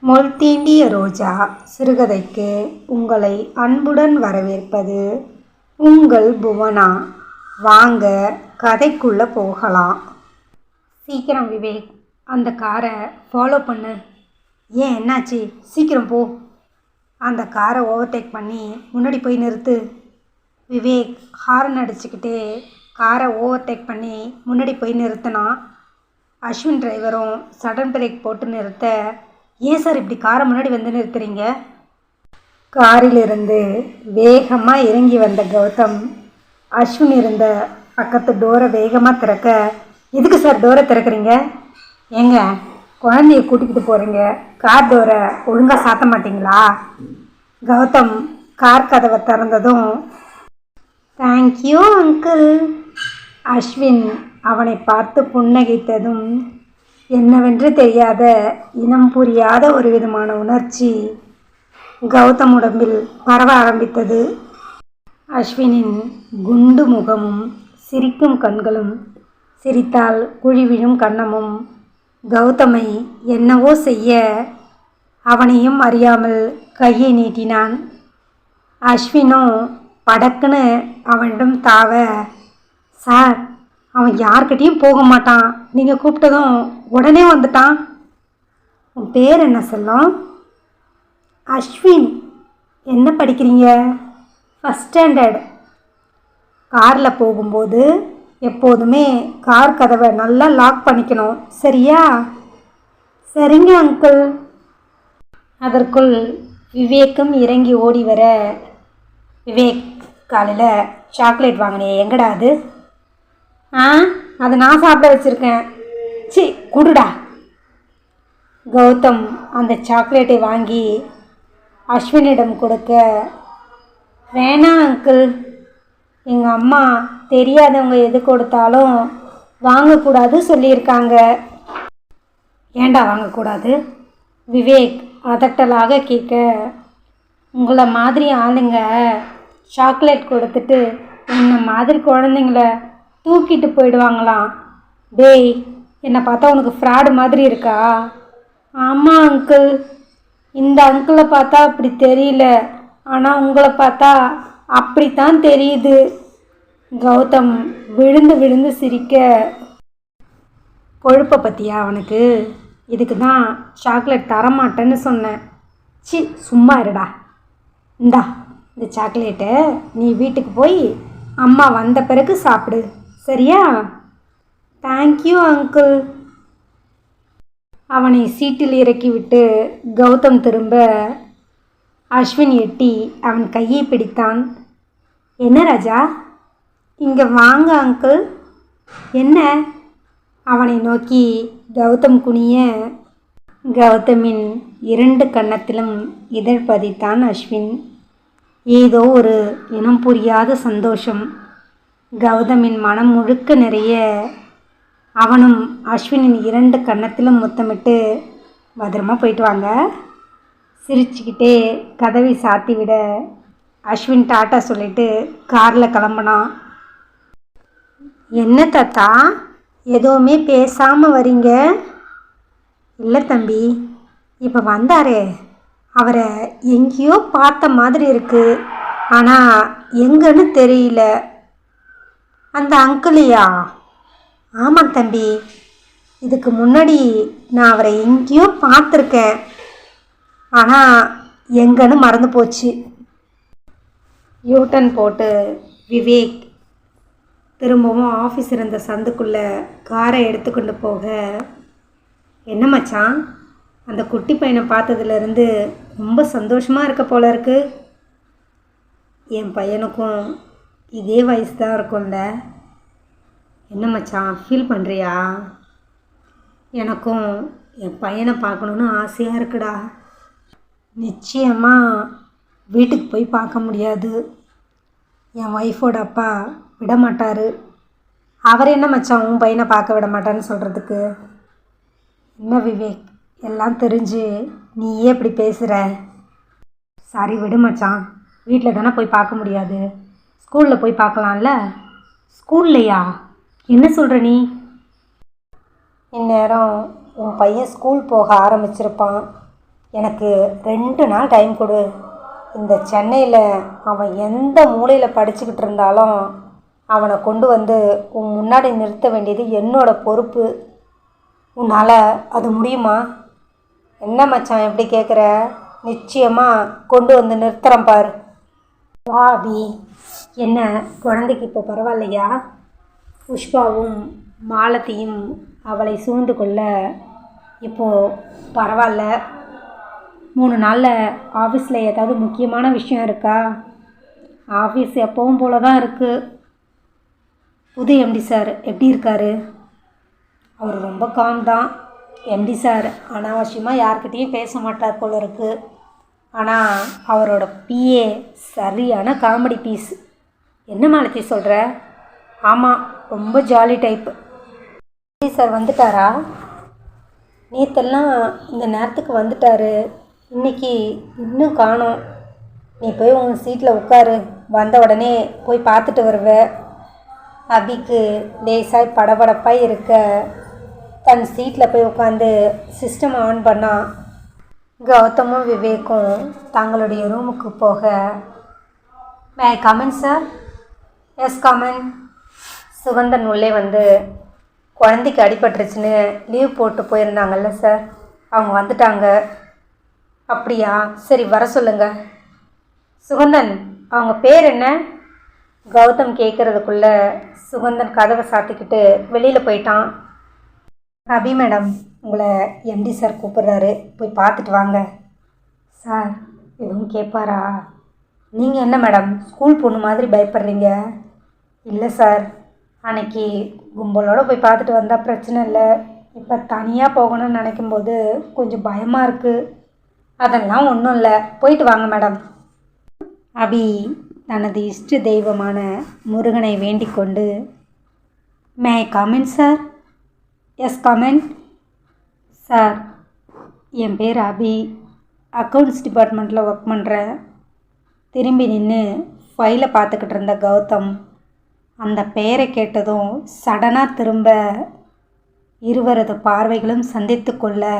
முள் தீண்டிய ரோஜா சிறுகதைக்கு உங்களை அன்புடன் வரவேற்பது உங்கள் புவனா. வாங்க கதைக்குள்ளே போகலாம். சீக்கிரம் விவேக், அந்த காரை ஃபாலோ பண்ணு. ஏன், என்னாச்சு? சீக்கிரம் போ. அந்த காரை ஓவர்டேக் பண்ணி முன்னாடி போய் நிறுத்து. விவேக் ஹாரன் அடிச்சுக்கிட்டே காரை ஓவர்டேக் பண்ணி முன்னாடி போய் நிறுத்தினா. அஸ்வின் டிரைவரும் சடன் பிரேக் போட்டு நிறுத்த, ஏன் சார் இப்படி காரை முன்னாடி வந்து நிறுத்துறீங்க? காரிலிருந்து வேகமாக இறங்கி வந்த கௌதம் அஸ்வின் இருந்த பக்கத்து டோரை வேகமாக திறக்க, எதுக்கு சார் டோரை திறக்கிறீங்க? ஏங்க, குழந்தைய கூட்டிக்கிட்டு போகிறீங்க, கார் டோரை ஒழுங்காக சாத்த மாட்டிங்களா? கௌதம் கார் கதவை திறந்ததும், தேங்க்யூ அங்கிள். அஸ்வின் அவனை பார்த்து புன்னகைத்ததும் என்னவென்று தெரியாத இனம் புரியாத ஒரு விதமான உணர்ச்சி கௌதம் உடம்பில் பரவ ஆரம்பித்தது. அஸ்வினின் குண்டு முகமும் சிரிக்கும் கண்களும், சிரித்தால் குழி விழும் கன்னமும் கௌதமை என்னவோ செய்ய அவனையும் அறியாமல் கையை நீட்டினான். அஸ்வினும் படக்குன்னு அவனிடம் தாவ, சார், அவன் யார்கிட்டையும் போக மாட்டான், நீங்கள் கூப்பிட்டதும் உடனே வந்துட்டான். உன் பேர் என்ன செல்லம்? அஸ்வின். என்ன படிக்கிறீங்க? First standard. காரில் போகும்போது எப்போதுமே கார் கதவை நல்லா லாக் பண்ணிக்கணும், சரியா? சரிங்க அங்கிள். அதற்குள் விவேக்கும் இறங்கி ஓடி வர, விவேக், காலையில் சாக்லேட் வாங்கினே, எங்கடா அது? அதை நான் சாப்பிட வச்சுருக்கேன். சி, குடுடா. கௌதம் அந்த சாக்லேட்டை வாங்கி அஸ்வினிடம் கொடுக்க, வேணாம் அங்கிள், எங்கள் அம்மா தெரியாதவங்க எது கொடுத்தாலும் வாங்கக்கூடாது சொல்லியிருக்காங்க. ஏண்டா வாங்கக்கூடாது? விவேக் அதட்டலாக கேட்க, உங்களை மாதிரி ஆளுங்க சாக்லேட் கொடுத்துட்டு என்ன மாதிரி குழந்தைங்கள தூக்கிட்டு போயிடுவாங்களாம். டேய், என்னை பார்த்தா உனக்கு ஃப்ராடு மாதிரி இருக்கா? ஆமாம் அங்கிள், இந்த அங்கிளை பார்த்தா அப்படி தெரியல, ஆனால் உங்களை பார்த்தா அப்படித்தான் தெரியுது. கௌதம் விழுந்து விழுந்து சிரிக்க, கொழுப்பை பற்றியா அவனுக்கு? இதுக்கு தான் சாக்லேட் தரமாட்டேன்னு சொன்னேன். சி, சும்மா இருடா. இந்தா, இந்த சாக்லேட்டை நீ வீட்டுக்கு போய் அம்மா வந்த பிறகு சாப்பிடு, சரியா? Thank you uncle. அவனை சீட்டில் இறக்கிவிட்டு கௌதம் திரும்ப அஸ்வின் எட்டி அவன் கையை பிடித்தான். என்ன ராஜா? இங்கே வாங்க அங்கிள். என்ன? அவனை நோக்கி கௌதம் குனிய, கௌதமின் 2 கன்னத்திலும் இதழ் பதித்தான் அஸ்வின். ஏதோ ஒரு இனம் புரியாத சந்தோஷம் கௌதமின் மனம் முழுக்க நிறைய. அவனும் அஸ்வினின் 2 கன்னத்திலும் முத்தமிட்டு, பத்திரமா போயிட்டு வாங்க, சிரிச்சுக்கிட்டே கதவை சாத்தி விட அஸ்வின் டாட்டா சொல்லிட்டு காரில் கிளம்புனான். என்ன தாத்தா, எதுவுமே பேசாமல் வரீங்க? இல்லை தம்பி, இப்போ வந்தாரே, அவரை எங்கேயோ பார்த்த மாதிரி இருக்குது, ஆனால் எங்கன்னு தெரியல. அந்த அங்கிளையா? ஆமாம் தம்பி, இதுக்கு முன்னாடி நான் அவரை எங்கேயோ பார்த்துருக்கேன், ஆனால் எங்கன்னு மறந்து போச்சு. யூட்டன் போட்டு விவேக் திரும்பவும் ஆஃபீஸ் இருந்த சந்துக்குள்ளே காரை எடுத்துக்கொண்டு போக, என்ன மச்சான், அந்த குட்டி பையனை பார்த்ததுலேருந்து ரொம்ப சந்தோஷமாக இருக்க போல இருக்கு. என் பையனுக்கும் இதே வயசு தான் இருக்கும்ல. என்ன மச்சான், ஃபீல் பண்ணுறியா? எனக்கும் என் பையனை பார்க்கணுன்னு ஆசையாக இருக்குடா. நிச்சயமாக வீட்டுக்கு போய் பார்க்க முடியாது, என் ஒய்ஃபோட அப்பா விட மாட்டார். அவர் என்ன மச்சான் உன் பையனை பார்க்க விட மாட்டான்னு சொல்கிறதுக்கு? என்ன விவேக், எல்லாம் தெரிஞ்சு நீயே இப்படி பேசுகிற? சரி விடு மச்சான், வீட்டில் தானே போய் பார்க்க முடியாது, ஸ்கூலில் போய் பார்க்கலாம்ல. ஸ்கூல்லையா? என்ன சொல்கிற நீ? இந்நேரம் உன் பையன் ஸ்கூல் போக ஆரம்பிச்சிருப்பான். எனக்கு 2 நாள் டைம் கொடு. இந்த சென்னையில் அவன் எந்த மூலையில் படிச்சுக்கிட்டு இருந்தாலும் அவனை கொண்டு வந்து உன் முன்னாடி நிறுத்த வேண்டியது என்னோட பொறுப்பு. உன்னால் அது முடியுமா? என்ன மச்சான் எப்படி கேட்குற? நிச்சயமாக கொண்டு வந்து நிறுத்துகிறேன் பார். வா அபி. என்ன குழந்தைக்கு இப்போ பரவாயில்லையா? புஷ்பாவும் மாலத்தியும் அவளை சூழ்ந்து கொள்ள இப்போது பரவாயில்ல. 3 நாளில் ஆஃபீஸில் ஏதாவது முக்கியமான விஷயம் இருக்கா? ஆஃபீஸ் எப்பவும் போல தான் இருக்குது. புது எம்டி சார் எப்படி இருக்காரு? அவர் ரொம்ப காம் தான். எம்டி சார் அனாவசியமாக யார்கிட்டையும் பேச மாட்டார் போல இருக்குது. ஆனால் அவரோட பிஏ சரியான காமெடி பீஸ். என்ன மாலத்தி சொல்கிற? ஆமாம், ரொம்ப ஜாலி டைப்பு. எம்டி சார் வந்துட்டாரா? நேற்றெல்லாம் இந்த நேரத்துக்கு வந்துட்டார். இன்றைக்கி இன்னும் காணோம். நீ போய் உங்கள் சீட்டில் உட்காரு. வந்த உடனே போய் பார்த்துட்டு வருவ. அபிக்கு லேசாய் படபடப்பாக இருக்க தன் சீட்டில் போய் உட்காந்து சிஸ்டம் ஆன் பண்ணான். கௌதமும் விவேக்கும் தங்களுடைய ரூமுக்கு போக, may I come in sir? Yes come in. Sugandhan உள்ளே வந்து, குழந்தைக்கு அடிபட்டுருச்சுன்னு லீவ் போட்டு போயிருந்தாங்கல்ல சார், அவங்க வந்துட்டாங்க. அப்படியா, சரி வர சொல்லுங்க. சுகந்தன், அவங்க பேர் என்ன? கௌதம் கேட்குறதுக்குள்ள சுகந்தன் கதவை சாத்திக்கிட்டு வெளியில் போயிட்டான். அபி மேடம், உங்களை எம்டி சார் கூப்பிட்றாரு, போய் பார்த்துட்டு வாங்க. சார் எதுவும் கேட்பாரா? நீங்கள் என்ன மேடம் ஸ்கூல் பொண்ணு மாதிரி பயப்படுறீங்க? இல்லை சார், அன்னைக்கு கும்பலோடு போய் பார்த்துட்டு வந்தால் பிரச்சனை இல்லை. இப்போ தனியாக போகணும்னு நினைக்கும்போது கொஞ்சம் பயமாக இருக்குது. அதெல்லாம் ஒன்றும் இல்லை, போயிட்டு வாங்க மேடம். அபி தனது இஷ்ட தெய்வமான முருகனை வேண்டிக் கொண்டு, may I come in sir? Yes come in. Sir, என் பேர் அபி, அக்கௌண்ட்ஸ் டிபார்ட்மெண்ட்டில் ஒர்க் பண்ணுறேன். திரும்பி நின்று ஃபைலை பார்த்துக்கிட்டு இருந்த கௌதம் அந்த பெயரை கேட்டதும் சடனாக திரும்ப இருவரது பார்வைகளும் சந்தித்து கொள்ள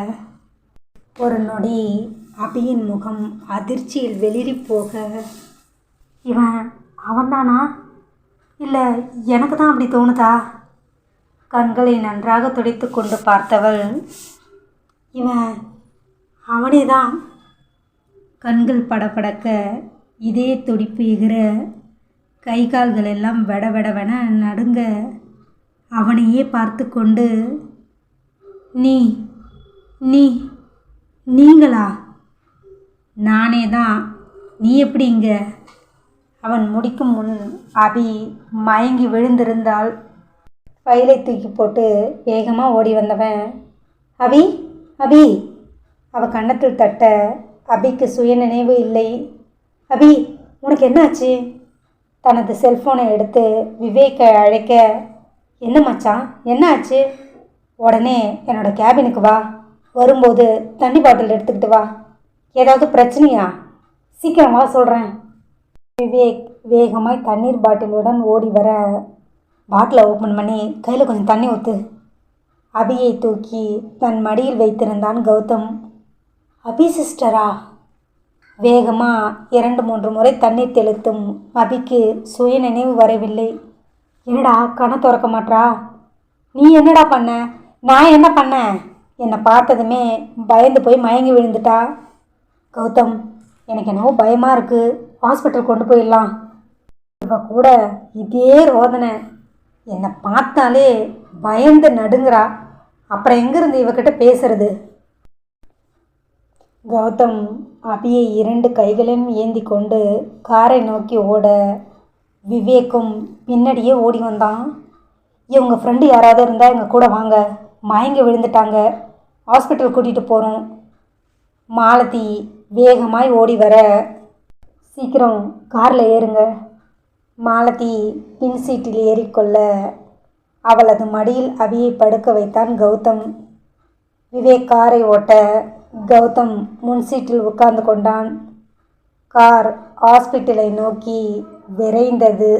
ஒரு நொடி அபியின் முகம் அதிர்ச்சியில் வெளிரி போக, இவன் அவன்தானா? இல்லை எனக்கு தான் அப்படி தோணுதா? கண்களை நன்றாக துடைத்து கொண்டு பார்த்தவள், இவன் அவனே தான். கண்கள் படபடக்க, இதே துடிப்பு எகிற, கை கால்கள் எல்லாம் வெடவெடவென நடுங்க அவனையே பார்த்து கொண்டு, நீ நீ நீங்களா? நானே தான். நீ எப்படி இங்கே? அவன் முடிக்கும் முன் அபி மயங்கி விழுந்திருந்தாள். ஃபைலை தூக்கி போட்டு வேகமாக ஓடி வந்தவன், அபி அபி. அவள் கன்னத்தில் தட்ட அபிக்கு சுய நினைவு இல்லை. அபி, உனக்கு என்னாச்சு? தனது செல்ஃபோனை எடுத்து விவேக்கை அழைக்க, என்ன மச்சான் என்ன ஆச்சு? உடனே என்னோடய கேபினுக்கு வா. வரும்போது தண்ணி பாட்டில் எடுத்துக்கிட்டு வா. ஏதாவது பிரச்சனையா? சீக்கிரம் வா சொல்கிறேன். விவேக் வேகமாய் தண்ணீர் பாட்டிலுடன் ஓடி வர, பாட்டிலை ஓப்பன் பண்ணி கையில் கொஞ்சம் தண்ணி ஊற்று. அபியை தூக்கி தன் மடியில் வைத்திருந்தான் கௌதம். அபி சிஸ்டரா? வேகமாக 2-3 முறை தண்ணீர் தெளித்தும் அபிக்கு சுய நினைவு வரவில்லை. என்னடா கண்ணை திறக்க மாட்றா? நீ என்னடா பண்ண? நான் என்ன பண்ணேன்? என்னை பார்த்ததுமே பயந்து போய் மயங்கி விழுந்துட்டா. கௌதம், எனக்கு என்னவோ பயமாக இருக்குது, ஹாஸ்பிட்டல் கொண்டு போயிடலாம். இவ கூட இதே ரோதனை. என்னை பார்த்தாலே பயந்து நடுங்கிறா. அப்புறம் எங்கேருந்து இவகிட்ட பேசுறது? கௌதம் அபியை 2 கைகளையும் ஏந்தி கொண்டு காரை நோக்கி ஓட, விவேக்கும் பின்னாடியே ஓடி வந்தான். இவங்க ஃப்ரெண்டு யாராவது இருந்தால் எங்கள் கூட வாங்க, மயங்கி விழுந்துட்டாங்க, ஹாஸ்பிட்டல் கூட்டிகிட்டு போகிறோம். மாலதி வேகமாய் ஓடி வர, சீக்கிரம் காரில் ஏறுங்க. மாலதி பின் சீட்டில் ஏறிக்கொள்ள அவளது மடியில் அபியை படுக்க வைத்தான் கௌதம். விவேக் காரை ஓட்ட கௌதம் முன் சீட்டில் உட்கார்ந்து கொண்டான். கார் ஹாஸ்பிட்டலை நோக்கி விரைந்தது.